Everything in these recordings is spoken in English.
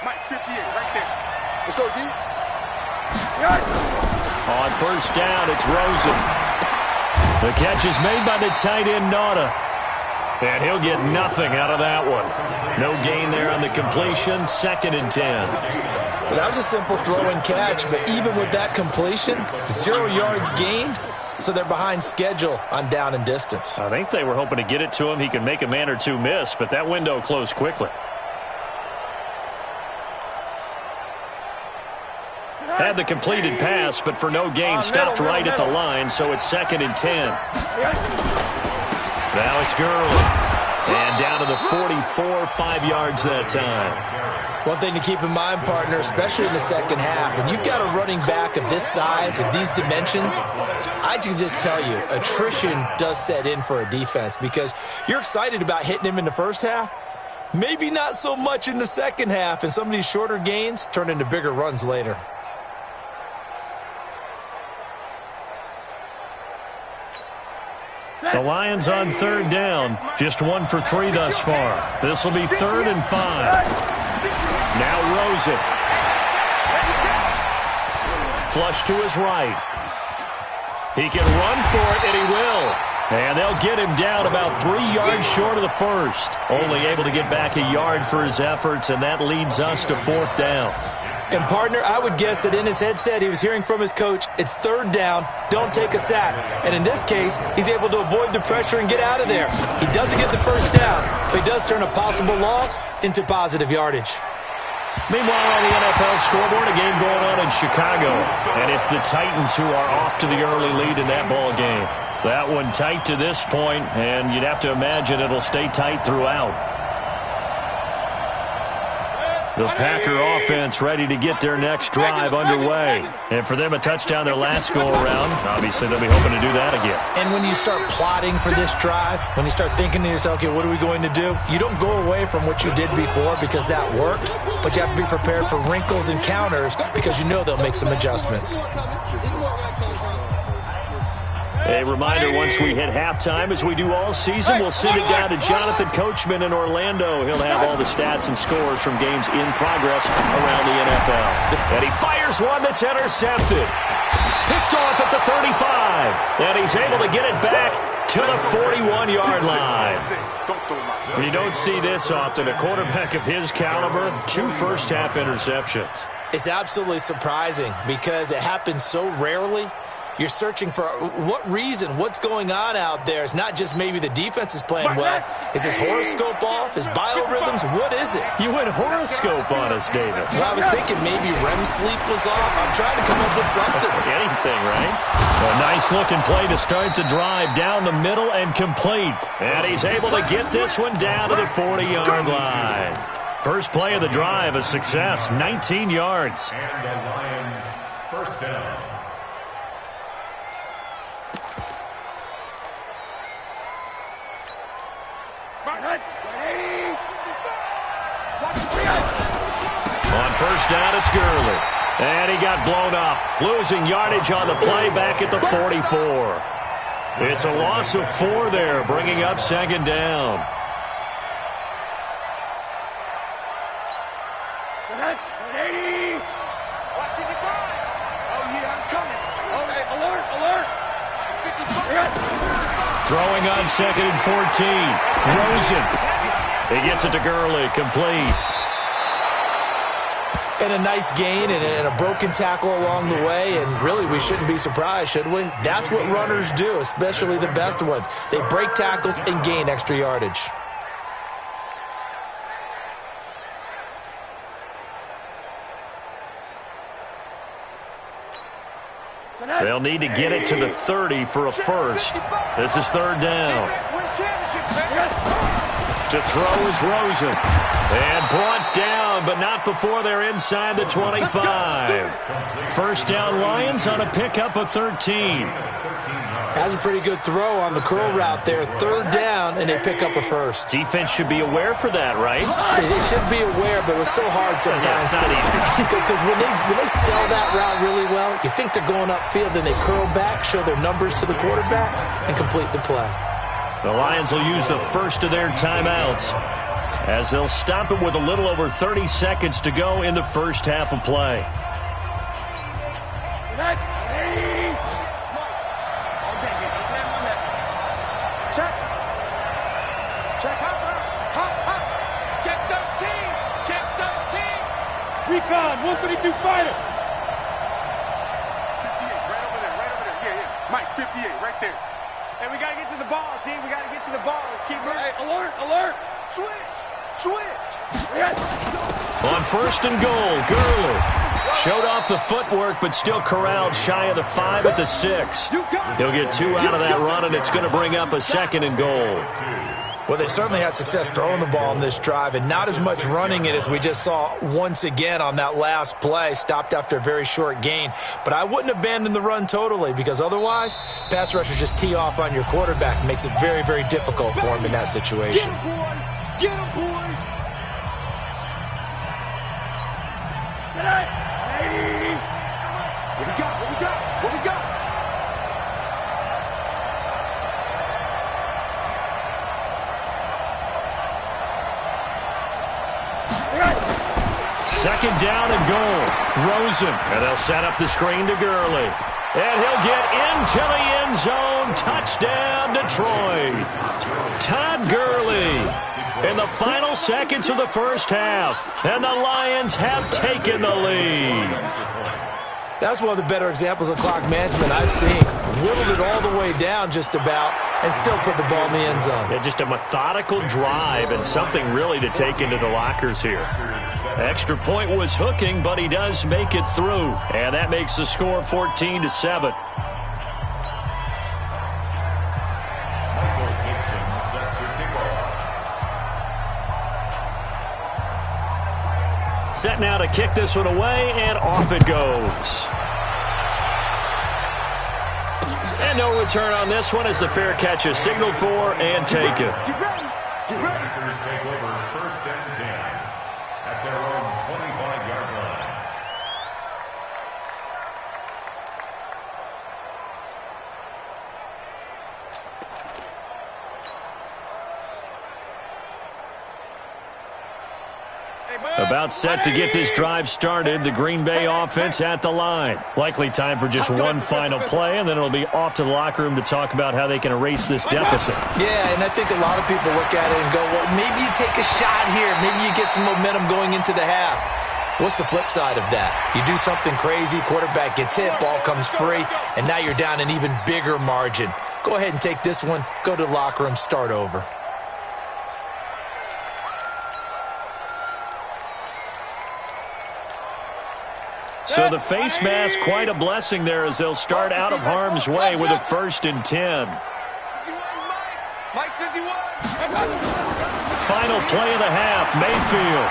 Mike 58, right there. Let's go, D. On first down, it's Rosen. The catch is made by the tight end, Nauta. And he'll get nothing out of that one. No gain there on the completion, 2nd and 10. Well, that was a simple throw and catch, but even with that completion, 0 yards gained, so they're behind schedule on down and distance. I think they were hoping to get it to him. He could make a man or two miss, but that window closed quickly. Had the completed pass, but for no gain, stopped right at the line, so it's 2nd and 10. Now it's Gurley. And down to the 44, 5 yards that time. One thing to keep in mind, partner, especially in the second half, when you've got a running back of this size, of these dimensions, I can just tell you, attrition does set in for a defense because you're excited about hitting him in the first half. Maybe not so much in the second half, and some of these shorter gains turn into bigger runs later. The Lions on 3rd down. Just 1 for 3 thus far. This will be 3rd and 5. Now Rosen. Flush to his right. He can run for it, and he will. And they'll get him down about 3 yards short of the first. Only able to get back a yard for his efforts, and that leads us to 4th down. And, partner, I would guess that in his headset he was hearing from his coach, it's 3rd down, don't take a sack. And in this case, he's able to avoid the pressure and get out of there. He doesn't get the first down, but he does turn a possible loss into positive yardage. Meanwhile, on the NFL scoreboard, a game going on in Chicago. And it's the Titans who are off to the early lead in that ball game. That one tight to this point, and you'd have to imagine it'll stay tight throughout. The Packer offense ready to get their next drive underway. And for them, a touchdown their last go-around. Obviously, they'll be hoping to do that again. And when you start plotting for this drive, when you start thinking to yourself, okay, what are we going to do? You don't go away from what you did before because that worked, but you have to be prepared for wrinkles and counters because you know they'll make some adjustments. A reminder, once we hit halftime, as we do all season, we'll send it down to Jonathan Coachman in Orlando. He'll have all the stats and scores from games in progress around the NFL. And he fires one that's intercepted. Picked off at the 35. And he's able to get it back to the 41-yard line. You don't see this often. A quarterback of his caliber, 2 first-half interceptions. It's absolutely surprising because it happens so rarely. You're searching for what reason, what's going on out there. It's not just maybe the defense is playing well. Is his horoscope off? His biorhythms? What is it? You went horoscope on us, David. Well, I was thinking maybe REM sleep was off. I'm trying to come up with something. Anything, right? A nice-looking play to start the drive down the middle and complete. And he's able to get this one down to the 40-yard line. First play of the drive, a success, 19 yards. And the Lions first down. On first down, it's Gurley. And he got blown up. Losing yardage on the play back at the 44. It's a loss of 4 there, bringing up 2nd down. Throwing on 2nd and 14. Rosen. He gets it to Gurley, complete. And a nice gain and a broken tackle along the way, and really we shouldn't be surprised, should we? That's what runners do, especially the best ones. They break tackles and gain extra yardage. They'll need to get it to the 30 for a first. This is 3rd down. To throw is Rosen. And brought down, but not before they're inside the 25. First down Lions on a pickup of 13. Has a pretty good throw on the curl route there. 3rd down, and they pick up a first. Defense should be aware for that, right? They should be aware, but it's so hard sometimes. Yeah, it's not easy. Because when they sell that route really well, you think they're going upfield, then they curl back, show their numbers to the quarterback, and complete the play. The Lions will use the first of their timeouts. as they'll stop it with a little over 30 seconds to go in the first half of play. Recon, 132 fighter. 58, right over there, right over there. Yeah. Mike, 58, right there. Hey, we got to get to the ball, team. We got to get to the ball. Let's keep moving. Hey, alert. Switch. On first and goal, Gurley showed off the footwork, but still corralled shy of the 5 at the 6. He'll get 2 out of that run, and it's going to bring up a second and goal. Well, they certainly had success throwing the ball in this drive, and not as much running it as we just saw once again on that last play. Stopped after a very short gain. But I wouldn't abandon the run totally, because otherwise, pass rushers just tee off on your quarterback. It makes it very, very difficult for him in that situation. Get him, boys. What we got? Second down and goal. Rosen. And they'll set up the screen to Gurley. And he'll get into the end zone. Touchdown, Detroit. Todd Gurley in the final seconds of the first half. And the Lions have taken the lead. That's one of the better examples of clock management I've seen. Whittled it all the way down just about and still put the ball in the end zone. Yeah, just a methodical drive and something really to take into the lockers here. Extra point was hooking, but he does make it through. And that makes the score 14-7. Set now to kick this one away, and off it goes. And no return on this one as the fair catch is signaled for and taken. Get ready. Packers take over first and 10 at their own 25-yard line. About set to get this drive started, the Green Bay offense at the line. Likely time for just one final play, and then it'll be off to the locker room to talk about how they can erase this deficit. Yeah, and I think a lot of people look at it and go, well, maybe you take a shot here. Maybe you get some momentum going into the half. What's the flip side of that? You do something crazy, quarterback gets hit, ball comes free, and now you're down an even bigger margin. Go ahead and take this one, go to the locker room, start over. So the face mask, quite a blessing there as they'll start out of harm's way with a 1st and 10. Mike 51. Final play of the half, Mayfield.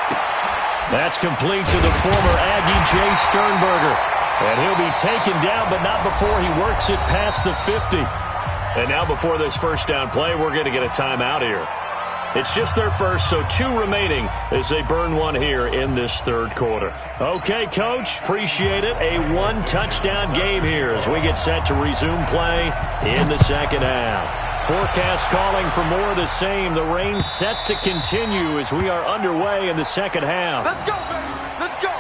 That's complete to the former Aggie Jay Sternberger. And he'll be taken down, but not before he works it past the 50. And now before this first down play, we're going to get a timeout here. It's just their first, so 2 remaining as they burn one here in this third quarter. Okay, Coach, appreciate it. A 1-touchdown game here as we get set to resume play in the second half. Forecast calling for more of the same. The rain set to continue as we are underway in the second half. Let's go, baby. Let's go.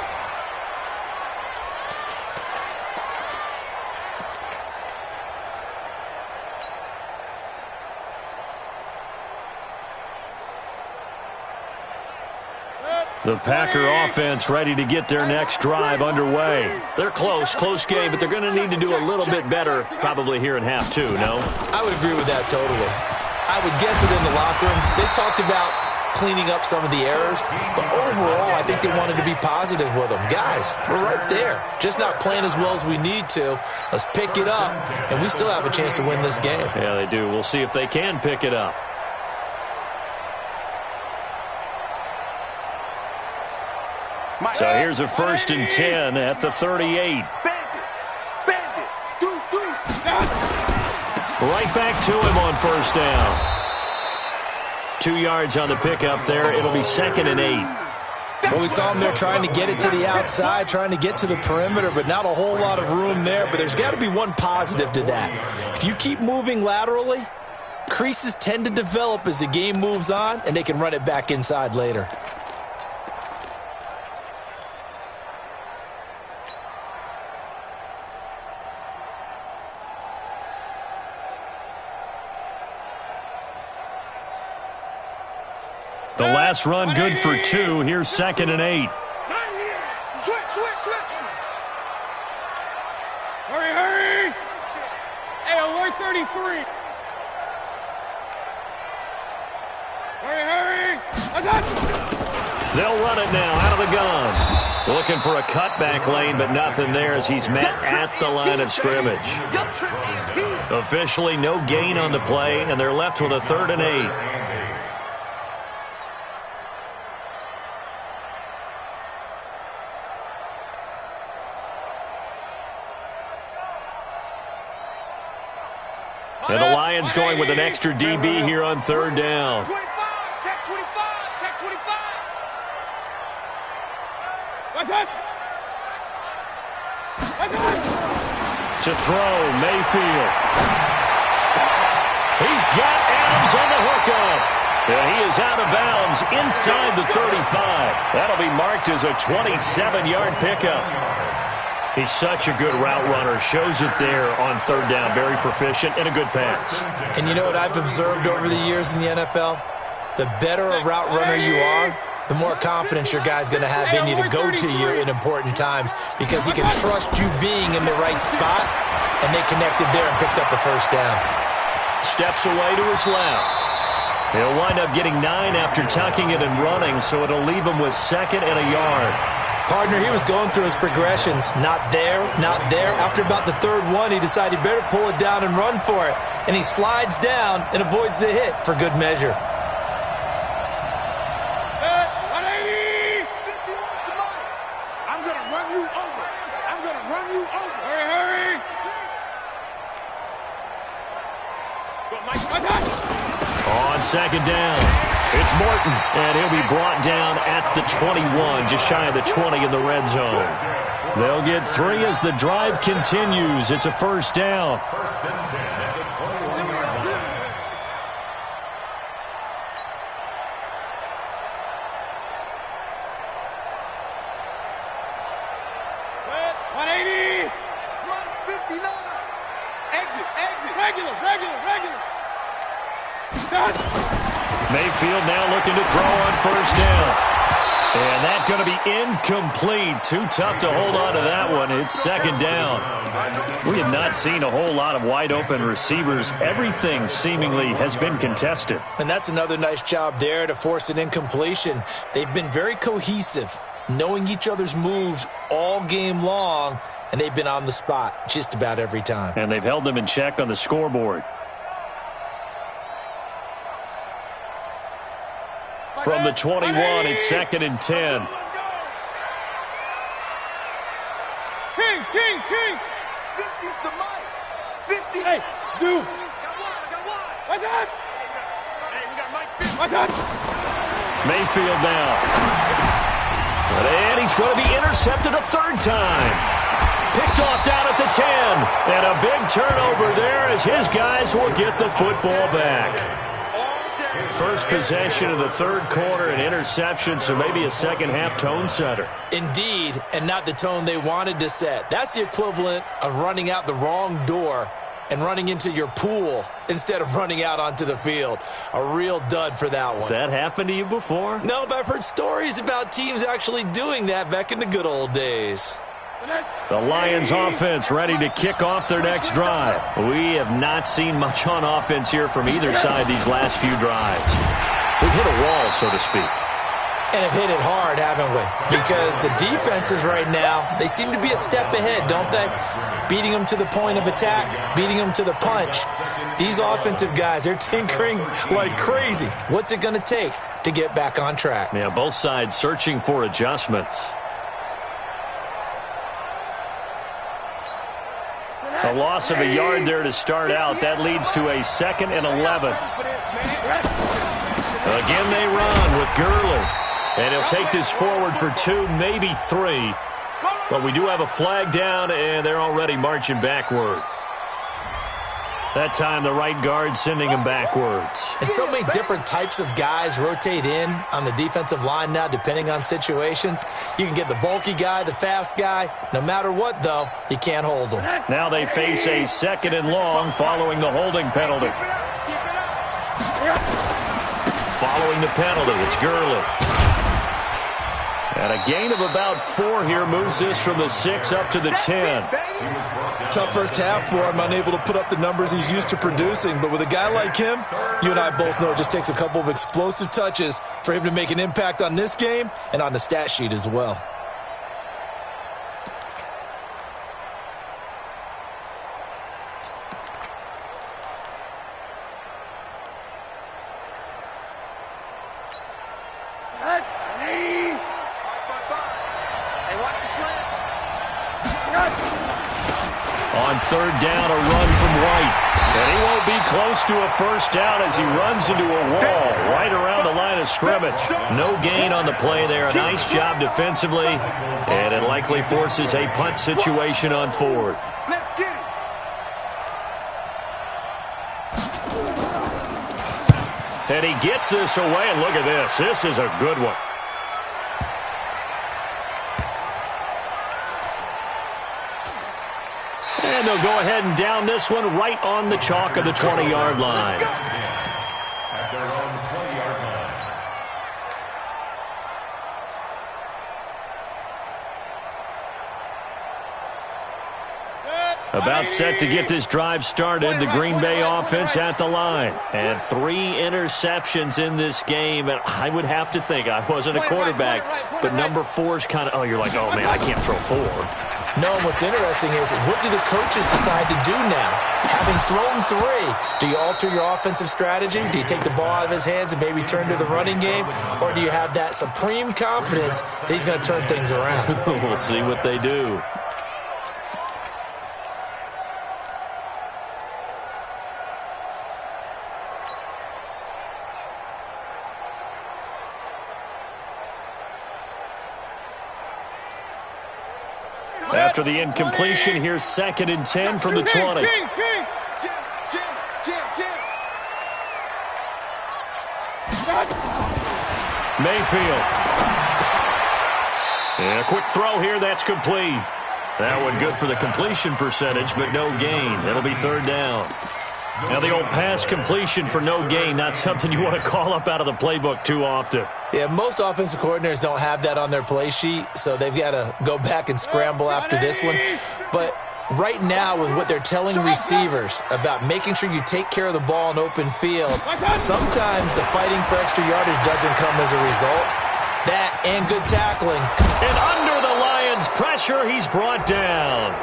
The Packer offense ready to get their next drive underway. They're close game, but they're going to need to do a little bit better probably here in half 2, no? I would agree with that totally. I would guess it in the locker room. They talked about cleaning up some of the errors, but overall, I think they wanted to be positive with them. Guys, we're right there. Just not playing as well as we need to. Let's pick it up, and we still have a chance to win this game. Yeah, they do. We'll see if they can pick it up. So here's a 1st and 10 at the 38. Bandit. Right back to him on first down. 2 yards on the pickup there. It'll be 2nd and 8. Well, we saw him there trying to get it to the outside, trying to get to the perimeter, but not a whole lot of room there. But there's got to be one positive to that. If you keep moving laterally, Creases tend to develop as the game moves on, and they can run it back inside later. The last run good for 2. Here's 2nd and 8. Switch. Hurry. Hey, alert 33. Hurry. They'll run it now out of the gun. Looking for a cutback lane, but nothing there as he's met at the line of scrimmage. Officially no gain on the play, and they're left with a 3rd and 8. And the Lions going with an extra DB here on 3rd down. 25, check 25. What's that? To throw, Mayfield. He's got Adams on the hookup. And he is out of bounds inside the 35. That'll be marked as a 27-yard pickup. He's such a good route runner. Shows it there on 3rd down. Very proficient and a good pass. And you know what I've observed over the years in the NFL? The better a route runner you are, the more confidence your guy's going to have in you to go to you in important times because he can trust you being in the right spot, and they connected there and picked up the 1st down. Steps away to his left. He'll wind up getting 9 after tucking it and running, so it'll leave him with 2nd and a yard. Partner, he was going through his progressions. Not there, not there. After about the 3rd one, he decided he better pull it down and run for it. And he slides down and avoids the hit for good measure. 180! I'm going to run you over. Hurry. On 2nd down, it's Morton, and he'll be brought down at the 21, just shy of the 20 in the red zone. They'll get 3 as the drive continues. It's a 1st down. 1st and 10 at the 21-yard line. Wait, 180! Run 59. Exit. Regular. Mayfield now looking to throw on 1st down. And that's going to be incomplete. Too tough to hold on to that one. It's 2nd down. We have not seen a whole lot of wide open receivers. Everything seemingly has been contested. And that's another nice job there to force an incompletion. They've been very cohesive, knowing each other's moves all game long, and they've been on the spot just about every time. And they've held them in check on the scoreboard. From the 21, it's 2nd and 10. Kings! 50's the mic. 50. Hey, dude! I got one. What's that? Hey, we got Mike 50. What's that? Mayfield now. And he's going to be intercepted a 3rd time. Picked off down at the 10. And a big turnover there as his guys will get the football back. First possession of the 3rd quarter, an interception, so maybe a second-half tone setter. Indeed, and not the tone they wanted to set. That's the equivalent of running out the wrong door and running into your pool instead of running out onto the field. A real dud for that one. Has that happened to you before? No, but I've heard stories about teams actually doing that back in the good old days. The Lions offense ready to kick off their next drive. We have not seen much on offense here from either side these last few drives. We've hit a wall, so to speak. And have hit it hard, haven't we? Because the defenses right now, they seem to be a step ahead, don't they? Beating them to the point of attack, beating them to the punch. These offensive guys, they're tinkering like crazy. What's it going to take to get back on track? Yeah, both sides searching for adjustments. A loss of a yard there to start out. That leads to a 2nd and 11. Again, they run with Gurley. And he'll take this forward for 2, maybe 3. But we do have a flag down, and they're already marching backward. That time the right guard sending him backwards. And so many different types of guys rotate in on the defensive line now, depending on situations. You can get the bulky guy, the fast guy. No matter what, though, you can't hold them. Now they face a 2nd and long following the holding penalty. Following the penalty, it's Gurley. And a gain of about 4 here moves this from the 6 up to the 10. Tough first half for him, unable to put up the numbers he's used to producing. But with a guy like him, you and I both know it just takes a couple of explosive touches for him to make an impact on this game and on the stat sheet as well. On 3rd down, a run from White. And he won't be close to a first down as he runs into a wall right around the line of scrimmage. No gain on the play there. A nice job defensively. And it likely forces a punt situation on 4th. Let's get it. And he gets this away. And look at this. This is a good one. And they'll go ahead and down this one right on the chalk of the 20-yard line. At their own 20-yard line. About set to get this drive started, the Green Bay offense at the line. And 3 interceptions in this game. And I would have to think, I wasn't a quarterback, but number 4 is kind of, oh, you're like, oh, man, I can't throw 4. No, and what's interesting is, what do the coaches decide to do now? Having thrown 3, do you alter your offensive strategy? Do you take the ball out of his hands and maybe turn to the running game? Or do you have that supreme confidence that he's going to turn things around? We'll see what they do. After the incompletion, here's 2nd and 10 from the 20. Mayfield. And a quick throw here, that's complete. That one good for the completion percentage, but no gain. It'll be 3rd down. Now the old pass completion for no gain, not something you want to call up out of the playbook too often. Yeah, most offensive coordinators don't have that on their play sheet, so they've got to go back and scramble after this one. But right now, with what they're telling receivers about making sure you take care of the ball in open field, sometimes the fighting for extra yardage doesn't come as a result. That and good tackling. And under the Lions' pressure, he's brought down.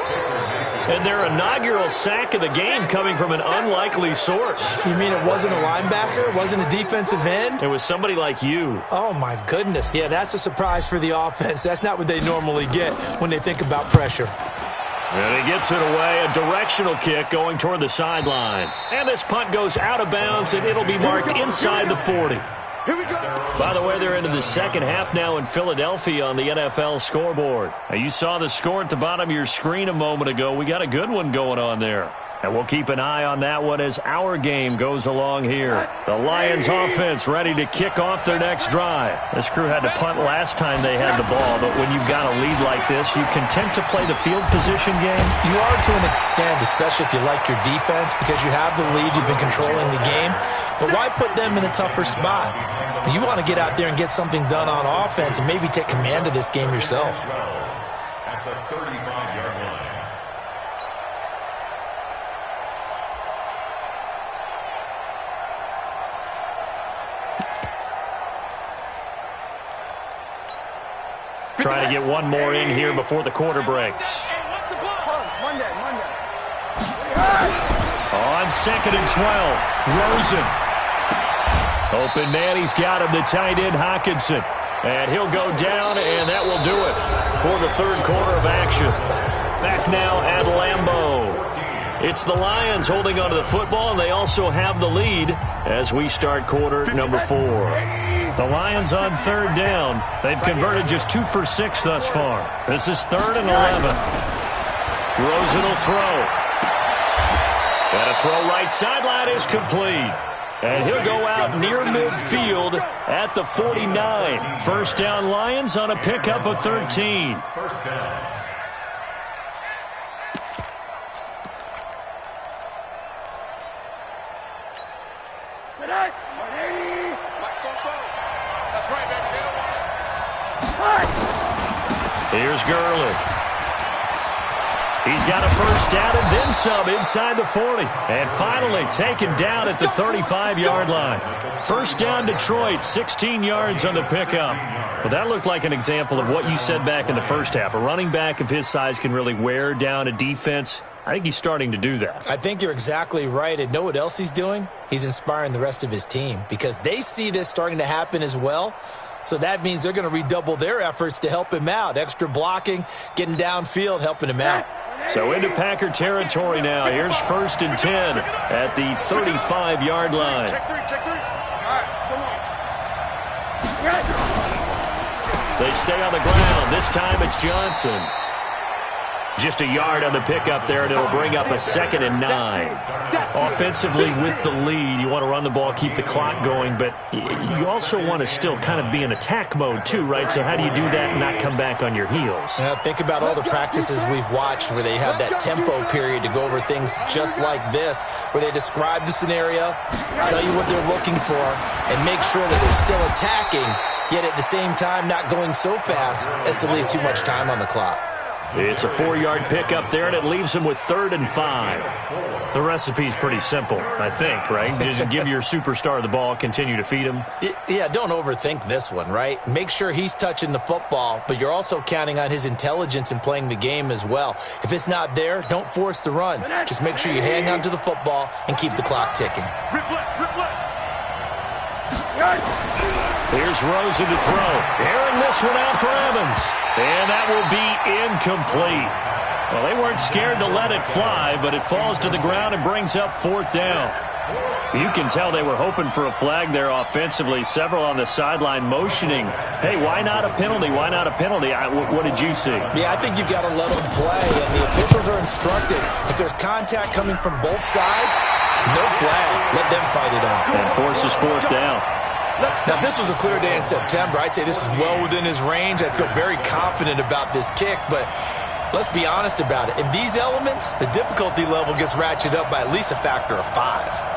And their inaugural sack of the game coming from an unlikely source. You mean it wasn't a linebacker? It wasn't a defensive end? It was somebody like you. Oh, my goodness. Yeah, that's a surprise for the offense. That's not what they normally get when they think about pressure. And he gets it away. A directional kick going toward the sideline. And this punt goes out of bounds, and it'll be marked inside the 40. Here we go. By the way, they're into the 2nd half now in Philadelphia on the NFL scoreboard. Now, you saw the score at the bottom of your screen a moment ago. We got a good one going on there. And we'll keep an eye on that one as our game goes along here. The Lions offense ready to kick off their next drive. This crew had to punt last time they had the ball, but when you've got a lead like this, you content to play the field position game? You are to an extent, especially if you like your defense, because you have the lead, you've been controlling the game. But why put them in a tougher spot? You want to get out there and get something done on offense and maybe take command of this game yourself. At the 35-yard line. Try to get one more in here before the quarter breaks. Monday. On 2nd and 12, Rosen. Open man, he's got him, the tight end, Hockenson. And he'll go down, and that will do it for the 3rd quarter of action. Back now at Lambeau. It's the Lions holding onto the football, and they also have the lead as we start quarter number 4. The Lions on 3rd down. They've converted just 2 for 6 thus far. This is 3rd and 11. Rosen will throw. And a throw right sideline is complete. And he'll go out near midfield at the 49. First down Lions on a pickup of 13. First down. That's right, baby. They don't want it. Here's Gurley. He's got a first down and then some inside the 40. And finally taken down at the 35-yard line. First down Detroit, 16 yards on the pickup. Well, that looked like an example of what you said back in the first half. A running back of his size can really wear down a defense. I think he's starting to do that. I think you're exactly right. And know what else he's doing? He's inspiring the rest of his team because they see this starting to happen as well. So that means they're going to redouble their efforts to help him out. Extra blocking, getting downfield, helping him out. So into Packer territory now. Here's 1st and 10 at the 35-yard line. Check three. All right, come on. They stay on the ground. This time it's Johnson. Just a yard on the pickup there, and it'll bring up a 2nd and 9. Offensively with the lead, you want to run the ball, keep the clock going, but you also want to still kind of be in attack mode too, right? So how do you do that and not come back on your heels? Think about all the practices we've watched where they have that tempo period to go over things just like this, where they describe the scenario, tell you what they're looking for, and make sure that they're still attacking, yet at the same time not going so fast as to leave too much time on the clock. It's a 4-yard pickup there, and it leaves him with 3rd and 5. The recipe's pretty simple, I think, right? Just give your superstar the ball, continue to feed him. Yeah, don't overthink this one, right? Make sure he's touching the football, but you're also counting on his intelligence in playing the game as well. If it's not there, don't force the run. Just make sure you hang on to the football and keep the clock ticking. Rip left. Here's Rosen to throw. Airing this one out for Evans. And that will be incomplete. Well, they weren't scared to let it fly, but it falls to the ground and brings up 4th down. You can tell they were hoping for a flag there offensively. Several on the sideline motioning, hey, why not a penalty? Why not a penalty? What did you see? Yeah, I think you've got to let them play, and the officials are instructed. If there's contact coming from both sides, no flag. Let them fight it out. And forces 4th down. Now, if this was a clear day in September, I'd say this is well within his range. I'd feel very confident about this kick, but let's be honest about it. In these elements, the difficulty level gets ratcheted up by at least a factor of 5.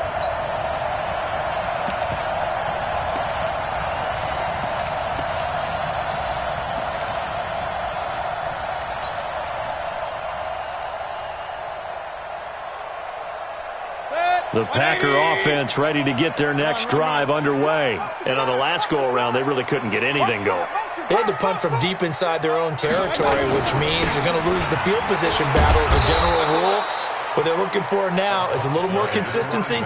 The Packer offense ready to get their next drive underway. And on the last go-around, they really couldn't get anything going. They had to punt from deep inside their own territory, which means they're going to lose the field position battle as a general rule. What they're looking for now is a little more consistency,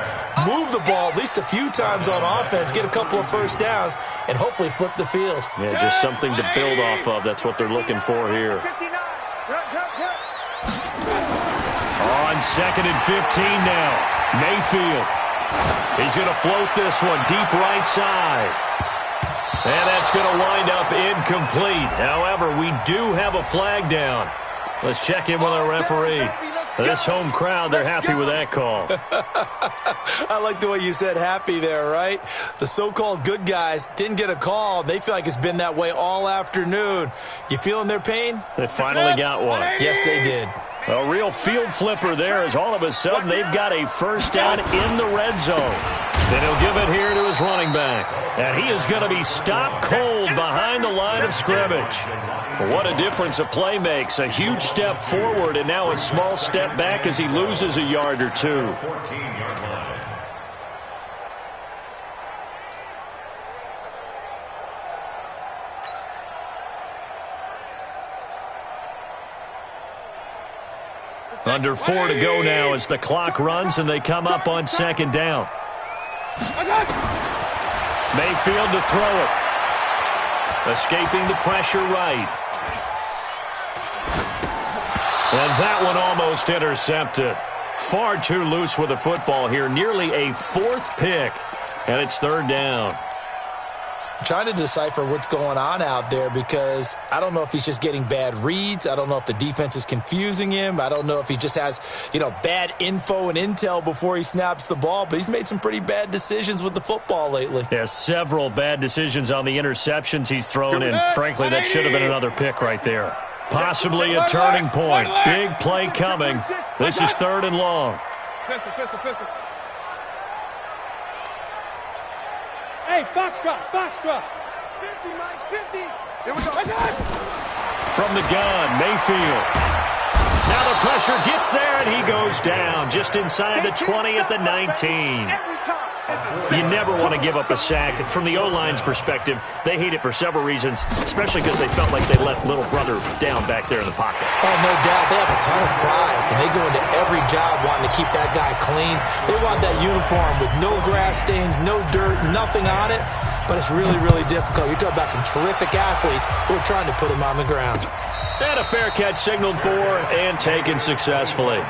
move the ball at least a few times on offense, get a couple of first downs, and hopefully flip the field. Yeah, just something to build off of. That's what they're looking for here. On 2nd and 15 now. Mayfield. He's going to float this one deep right side. And that's going to wind up incomplete. However, we do have a flag down. Let's check in with our referee. This home crowd, they're happy with that call. I like the way you said happy there, right? The so-called good guys didn't get a call. They feel like it's been that way all afternoon. You feeling their pain? They finally got one. Yes, they did. A real field flipper there as all of a sudden they've got a first down in the red zone. Then he'll give it here to his running back. And he is going to be stopped cold behind the line of scrimmage. What a difference a play makes. A huge step forward and now a small step back as he loses a yard or two. 14-yard line. Under 4 to go now as the clock runs and they come up on 2nd down. Mayfield to throw it. Escaping the pressure right. And that one almost intercepted. Far too loose with the football here. Nearly a 4th pick. And it's 3rd down. trying to decipher what's going on out there because I don't know if he's just getting bad reads. I don't know if the defense is confusing him. I don't know if he just has, bad info and intel before he snaps the ball, but he's made some pretty bad decisions with the football lately. Yeah, several bad decisions on the interceptions he's thrown, and frankly, that should have been another pick right there. Possibly a turning point. Big play coming. This is 3rd and long. Pistol. Hey, box drop. It's 50, Mike's 50. Here we go. From the gun, Mayfield. Now the pressure gets there, and he goes down just inside the 20 at the 19. You never want to give up a sack. From the O-line's perspective, they hate it for several reasons, especially because they felt like they let little brother down back there in the pocket. Oh, no doubt. They have a ton of pride, and they go into every job wanting to keep that guy clean. They want that uniform with no grass stains, no dirt, nothing on it, but it's really, really difficult. You're talking about some terrific athletes who are trying to put him on the ground. And a fair catch signaled for and taken successfully.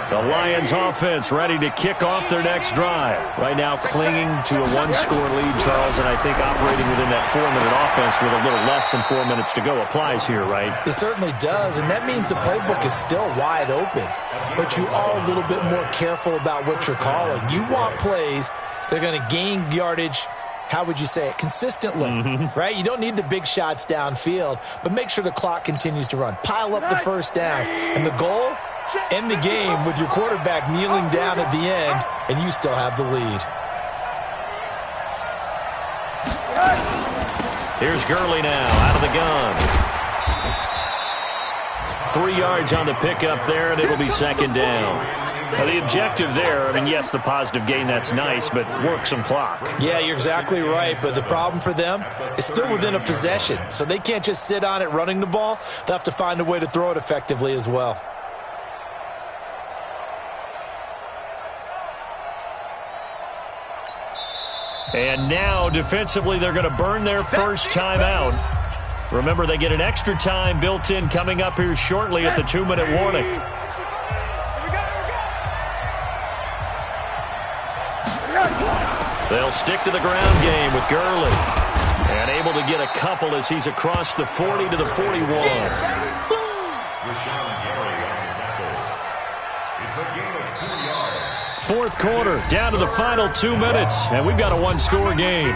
The Lions offense ready to kick off their next drive. Right now clinging to a 1-score lead, Charles, and I think operating within that 4-minute offense with a little less than 4 minutes to go applies here, right? It certainly does, and that means the playbook is still wide open. But you are a little bit more careful about what you're calling. You want plays that are going to gain yardage, how would you say it, consistently, right? You don't need the big shots downfield, but make sure the clock continues to run. Pile up the first downs. And the goal, end the game with your quarterback kneeling down at the end, and you still have the lead. Here's Gurley now, out of the gun. 3 yards on the pickup there, and it'll be 2nd down. Now, the objective there, I mean, yes, the positive gain, that's nice, but work some clock. Yeah, you're exactly right, but the problem for them is still within a possession, so they can't just sit on it running the ball. They'll have to find a way to throw it effectively as well. And now, defensively, they're going to burn their first time out. Remember, they get an extra time built in coming up here shortly at the 2-minute warning. They'll stick to the ground game with Gurley. And able to get a couple as he's across the 40 to the 41. Fourth quarter, down to the final 2 minutes, and we've got a 1-score game.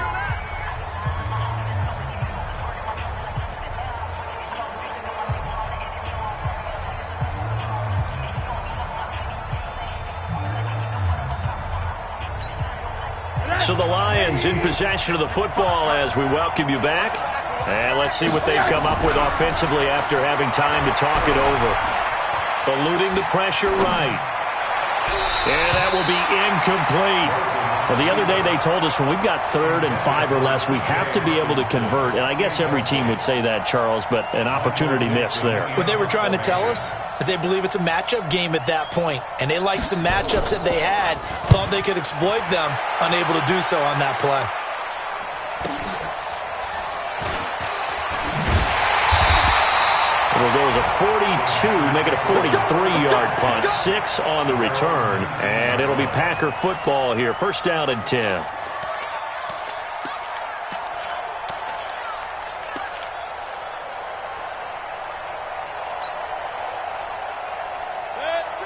So the Lions in possession of the football as we welcome you back. And let's see what they've come up with offensively after having time to talk it over. Eluding the pressure right. And that will be incomplete. Well, the other day they told us when we've got 3rd and 5 or less, we have to be able to convert. And I guess every team would say that, Charles, but an opportunity missed there. What they were trying to tell us is they believe it's a matchup game at that point. And they liked some matchups that they had, thought they could exploit them, unable to do so on that play. It'll go as a 42, make it a 43-yard punt. 6 on the return, and it'll be Packer football here. 1st down and 10.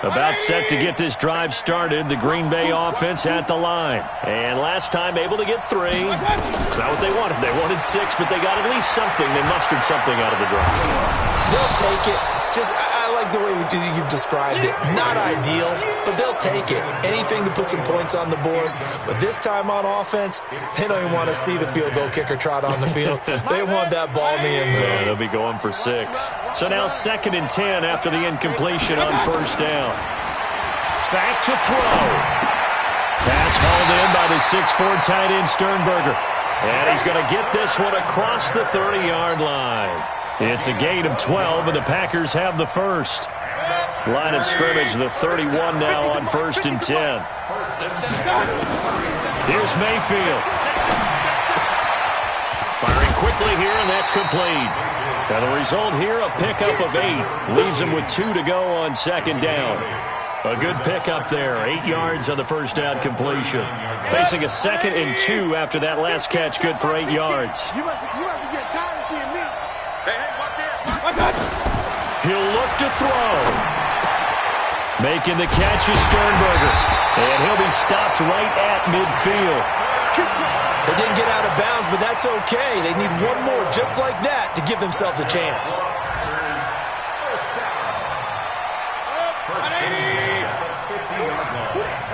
About set to get this drive started. The Green Bay offense at the line. And last time able to get 3. It's not what they wanted. They wanted 6, but they got at least something. They mustered something out of the drive. They'll take it. I like the way you've described it. Not ideal, but they'll take it. Anything to put some points on the board. But this time on offense, they don't even want to see the field goal kicker trot on the field. They want that ball in the end zone. Yeah, they'll be going for 6. So now 2nd and 10 after the incompletion on 1st down. Back to throw. Pass hauled in by the 6'4" tight end Sternberger. And he's going to get this one across the 30-yard line. It's a gain of 12, and the Packers have the first. Line of scrimmage, the 31 now on 1st and 10. Here's Mayfield. Firing quickly here, and that's complete. Now the result here, a pickup of 8. Leaves him with 2 to go on 2nd down. A good pickup there. 8 yards on the first down completion. Facing a 2nd and 2 after that last catch, good for 8 yards. You must be getting tired of seeing me. Hey, watch it. He'll look to throw. Making the catch is Sternberger. And he'll be stopped right at midfield. They didn't get out of bounds, but that's okay. They need one more just like that to give themselves a chance.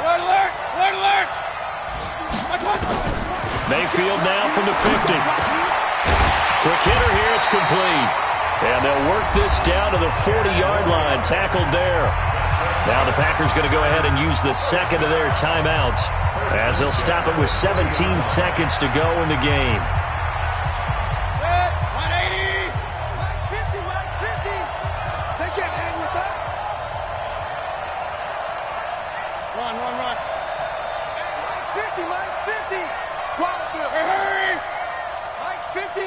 Alert! Mayfield now from the 50. Quick hitter here, it's complete. And they'll work this down to the 40-yard line, tackled there. Now the Packers going to go ahead and use the second of their timeouts as they'll stop it with 17 seconds to go in the game. 180! Mike 50! They can't hang with us. Run. Hey, Mike's 50! Wilder. Hurry! Mike's 50!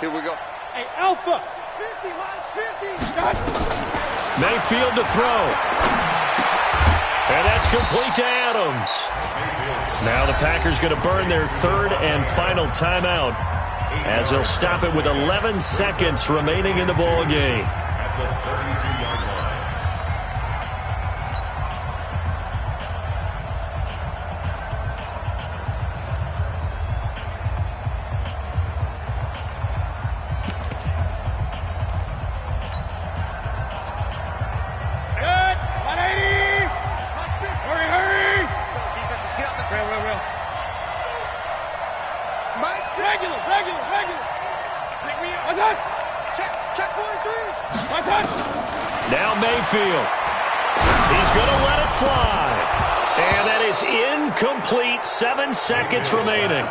Here we go. Hey, Alpha! 50, Mike's 50! Mayfield to throw. And that's complete to Adams. Now the Packers going to burn their third and final timeout as they'll stop it with 11 seconds remaining in the ball game. At the 32-yard line. Good! 180! Hurry! Let's go, defenses. Get out the Real. Mike's 50! Regular! Pick me up. One touch! Check 43! One touch! Now Mayfield. He's going to let it fly. And that is incomplete. 7 seconds remaining.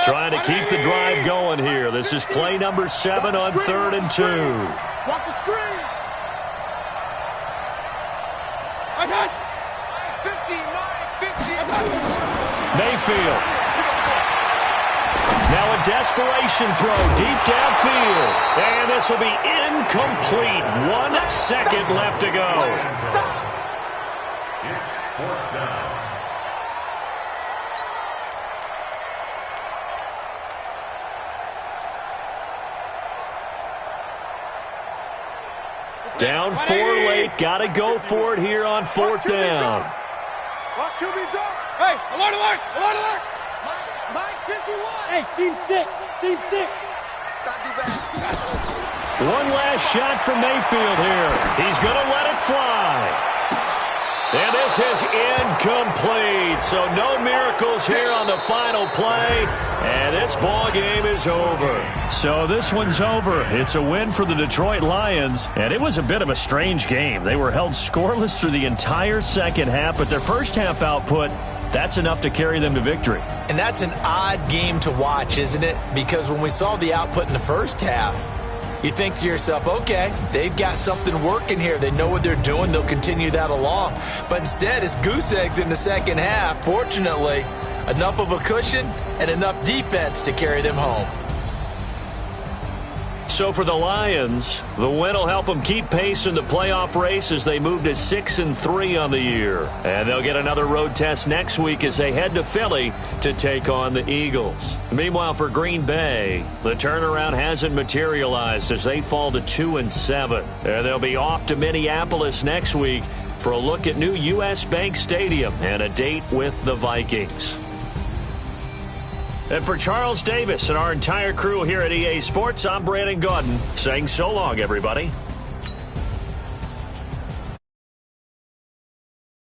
Trying to keep the drive going here. This is play number 7 on 3rd and 2. Watch the screen! One touch! 50, Mike 50! Mayfield. Now a desperation throw deep downfield. And this will be incomplete. 1 second left to go. It's 4th down. Down 4 late. Got to go for it here on 4th down. Watch QB drop! Hey, alert! Mike 51! Hey, seam 6! Not too bad. One last shot from Mayfield here. He's going to let it fly. And this is incomplete. So no miracles here on the final play. And this ball game is over. So this one's over. It's a win for the Detroit Lions. And it was a bit of a strange game. They were held scoreless through the entire second half. But their first half output, that's enough to carry them to victory. And that's an odd game to watch, isn't it? Because when we saw the output in the first half, you think to yourself, okay, they've got something working here. They know what they're doing. They'll continue that along. But instead, it's goose eggs in the second half. Fortunately, enough of a cushion and enough defense to carry them home. So for the Lions, the win will help them keep pace in the playoff race as they move to 6-3 on the year. And they'll get another road test next week as they head to Philly to take on the Eagles. Meanwhile, for Green Bay, the turnaround hasn't materialized as they fall to 2-7. And they'll be off to Minneapolis next week for a look at new U.S. Bank Stadium and a date with the Vikings. And for Charles Davis and our entire crew here at EA Sports, I'm Brandon Gaudin saying so long, everybody.